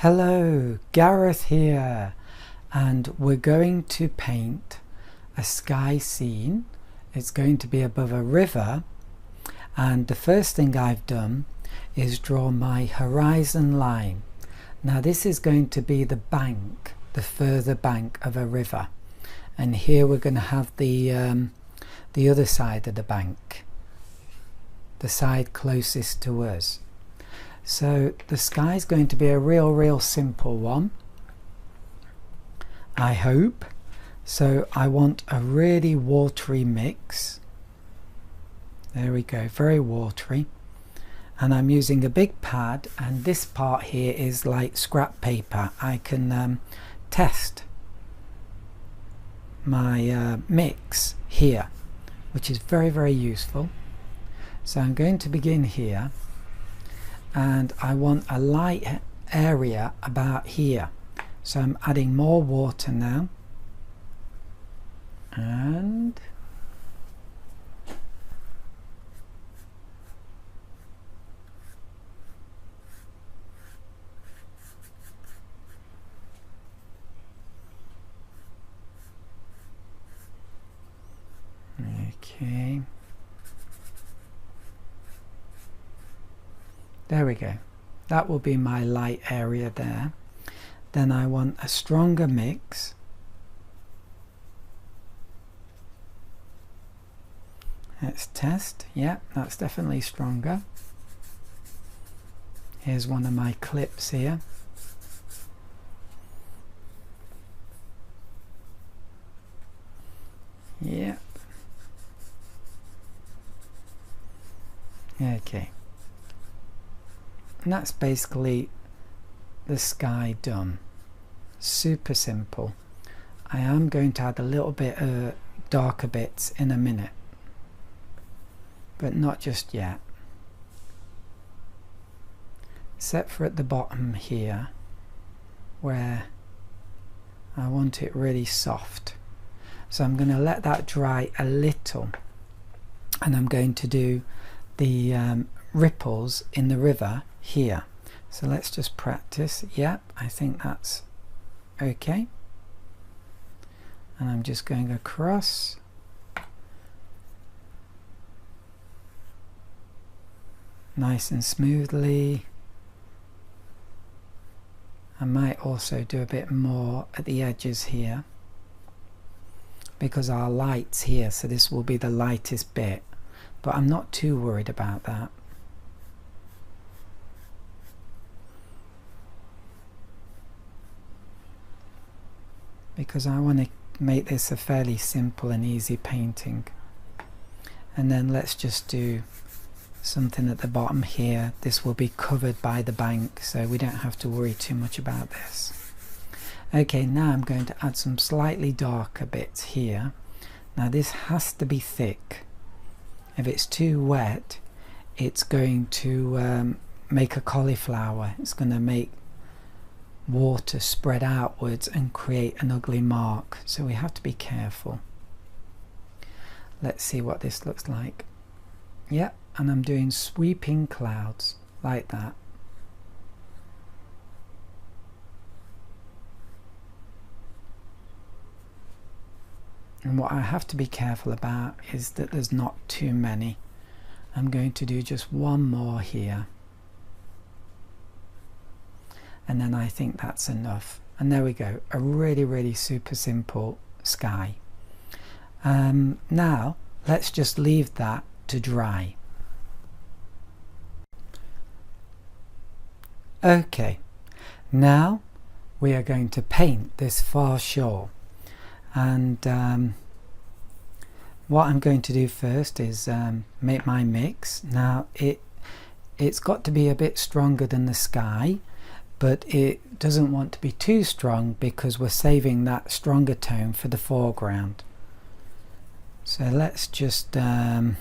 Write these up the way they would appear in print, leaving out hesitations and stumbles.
Hello, Gareth here, and we're going to paint a sky scene. It's going to be above a river, and the first thing I've done is draw my horizon line. Now this is going to be the bank, the further bank of a river, and here we're going to have the other side of the bank, the side closest to us. So the sky is going to be a real simple one, I hope. So I want a really watery mix. There we go, very watery. And I'm using a big pad, and this part here is like scrap paper. I can test my mix here, which is very useful. So I'm going to begin here, and I want a light area about here, so I'm adding more water now, and okay, there we go. That will be my light area there. Then I want a stronger mix. Let's test. Yeah, that's definitely stronger. Here's one of my clips here. Yeah. Okay. And that's basically the sky done. Super simple. I am going to add a little bit of darker bits in a minute, but not just yet. Except for at the bottom here, where I want it really soft. So I'm going to let that dry a little, and I'm going to do the ripples in the river here. So let's just practice. Yep, I think that's okay. And I'm just going across. Nice and smoothly. I might also do a bit more at the edges here, because our light's here, so this will be the lightest bit, but I'm not too worried about that. Because I want to make this a fairly simple and easy painting. And then let's just do something at the bottom here. This will be covered by the bank, so we don't have to worry too much about this. Okay, now I'm going to add some slightly darker bits here. Now this has to be thick. If it's too wet, it's going to make a cauliflower. It's going to make water spread outwards and create an ugly mark, so we have to be careful. Let's see what this looks like. Yep, and I'm doing sweeping clouds like that. And what I have to be careful about is that there's not too many. I'm going to do just one more here, and then I think that's enough. And there we go, a really super simple sky. Now let's just leave that to dry. Okay, now we are going to paint this far shore, and what I'm going to do first is make my mix. Now it's got to be a bit stronger than the sky, but it doesn't want to be too strong because we're saving that stronger tone for the foreground. So let's just I'm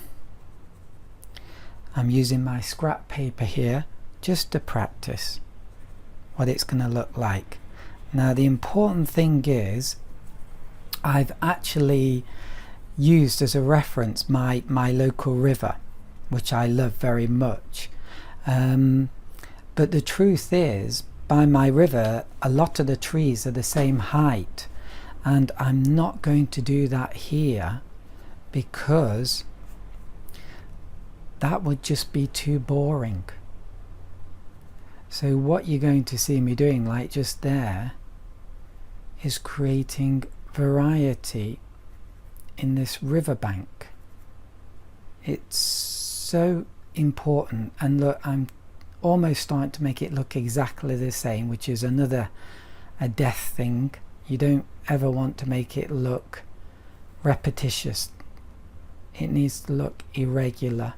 using my scrap paper here just to practice what it's going to look like. Now the important thing is I've actually used as a reference my local river, which I love very much, but the truth is by my river, a lot of the trees are the same height, and I'm not going to do that here because that would just be too boring. So what you're going to see me doing, like just there, is creating variety in this riverbank. It's so important. And look, I'm almost starting to make it look exactly the same, which is another death thing. You don't ever want to make it look repetitious. It needs to look irregular.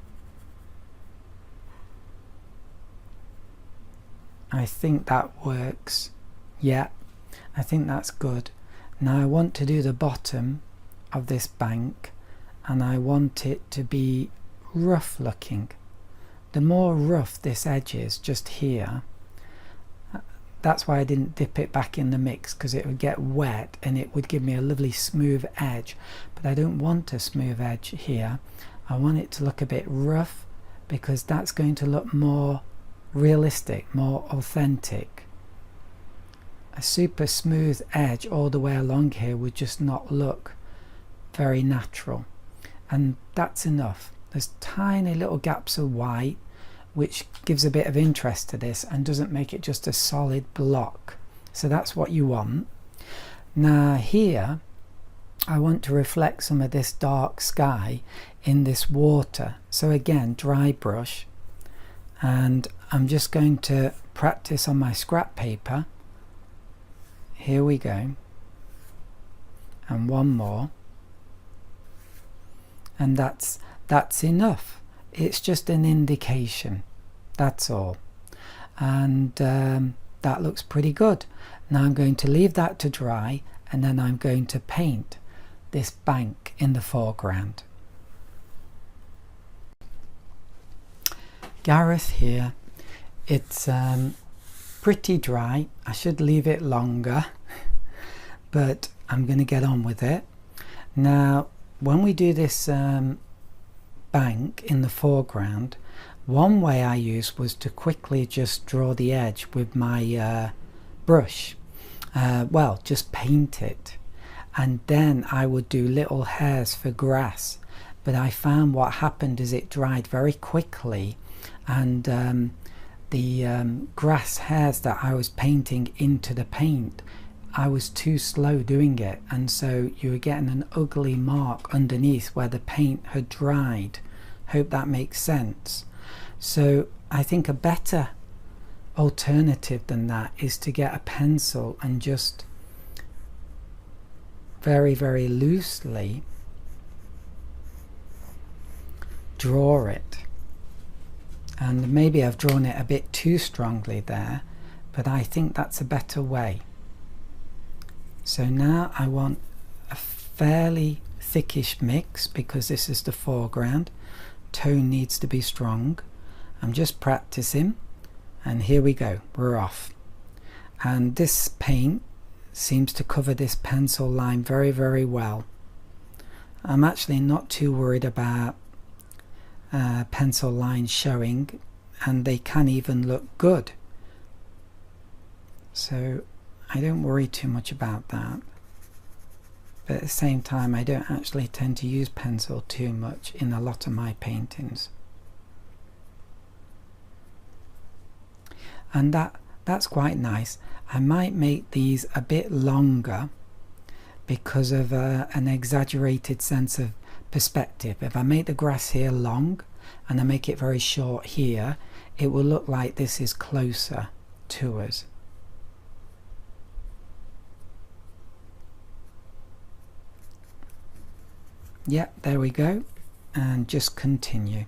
I think that works. Yeah, I think that's good. Now I want to do the bottom of this bank, and I want it to be rough looking. The more rough this edge is, just here, that's why I didn't dip it back in the mix, because it would get wet and it would give me a lovely smooth edge. But I don't want a smooth edge here. I want it to look a bit rough, because that's going to look more realistic, more authentic. A super smooth edge all the way along here would just not look very natural, and that's enough. There's tiny little gaps of white which gives a bit of interest to this and doesn't make it just a solid block. So that's what you want. Now here I want to reflect some of this dark sky in this water. So again, dry brush, and I'm just going to practice on my scrap paper. Here we go, and one more, and that's enough. It's just an indication, that's all. And that looks pretty good. Now I'm going to leave that to dry, and then I'm going to paint this bank in the foreground. Gareth here. It's pretty dry. I should leave it longer, but I'm going to get on with it. Now when we do this bank in the foreground, one way I used was to quickly just draw the edge with my brush. Well, just paint it, and then I would do little hairs for grass. But I found what happened is it dried very quickly, and the grass hairs that I was painting into the paint, I was too slow doing it, and so you were getting an ugly mark underneath where the paint had dried. Hope that makes sense. So I think a better alternative than that is to get a pencil and just very, very loosely draw it. And maybe I've drawn it a bit too strongly there, but I think that's a better way. So now I want a fairly thickish mix, because this is the foreground. Tone needs to be strong. I'm just practicing, and here we go, we're off. And this paint seems to cover this pencil line very, very well. I'm actually not too worried about pencil lines showing, and they can even look good, so I don't worry too much about that. But at the same time, I don't actually tend to use pencil too much in a lot of my paintings, and that's quite nice. I might make these a bit longer because of an exaggerated sense of perspective. If I make the grass here long and I make it very short here, it will look like this is closer to us. Yep, there we go, and just continue.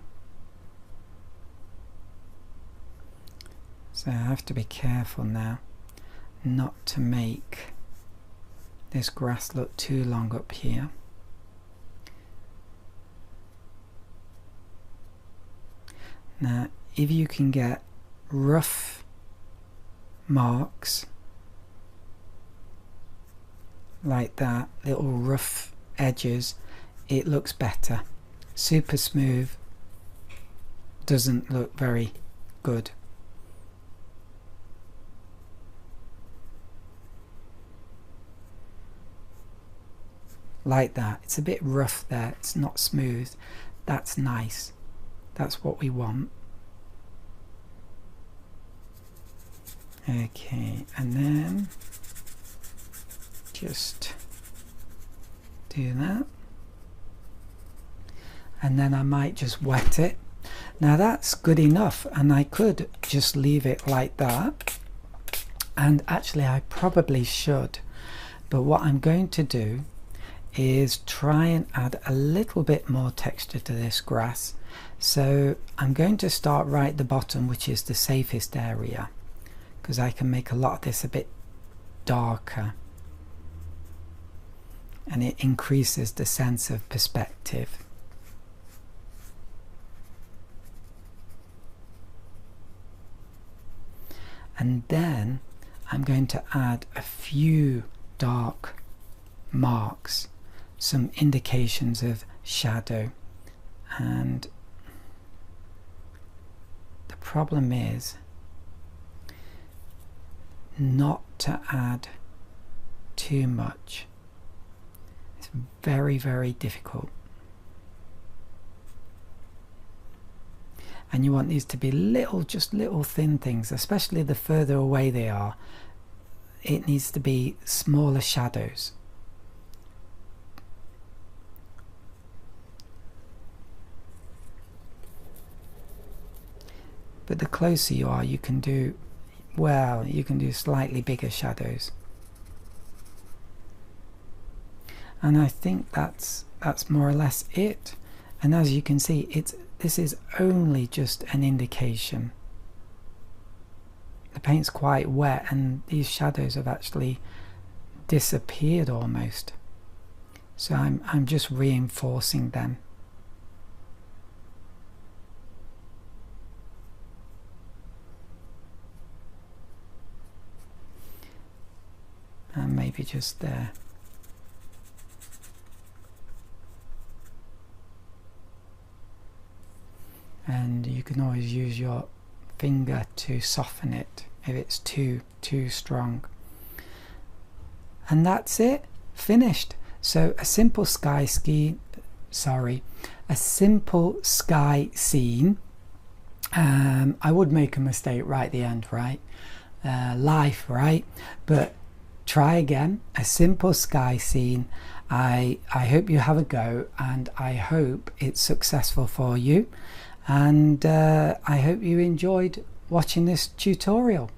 So I have to be careful now not to make this grass look too long up here. Now if you can get rough marks like that, little rough edges, it looks better. Super smooth doesn't look very good. like that. It's a bit rough there, it's not smooth. That's nice, that's what we want. Okay, and then just do that, and then I might just wet it. Now that's good enough, and I could just leave it like that, and actually I probably should, but what I'm going to do is try and add a little bit more texture to this grass. So I'm going to start right at the bottom, which is the safest area, because I can make a lot of this a bit darker and it increases the sense of perspective. And then I'm going to add a few dark marks, some indications of shadow. And the problem is not to add too much. It's very, very difficult. And you want these to be little, just little thin things, especially the further away they are. It needs to be smaller shadows. But the closer you are, you can do, well, you can do slightly bigger shadows. And I think that's more or less it. And as you can see, this is only just an indication. The paint's quite wet and these shadows have actually disappeared almost. So I'm just reinforcing them. And maybe just there. And you can always use your finger to soften it if it's too strong. And that's it, finished. So a simple sky scene. I would make a mistake right at the end, right? Life, right? But try again. A simple sky scene. I hope you have a go, and I hope it's successful for you. And I hope you enjoyed watching this tutorial.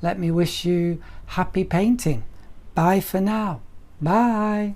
Let me wish you happy painting. Bye for now. Bye.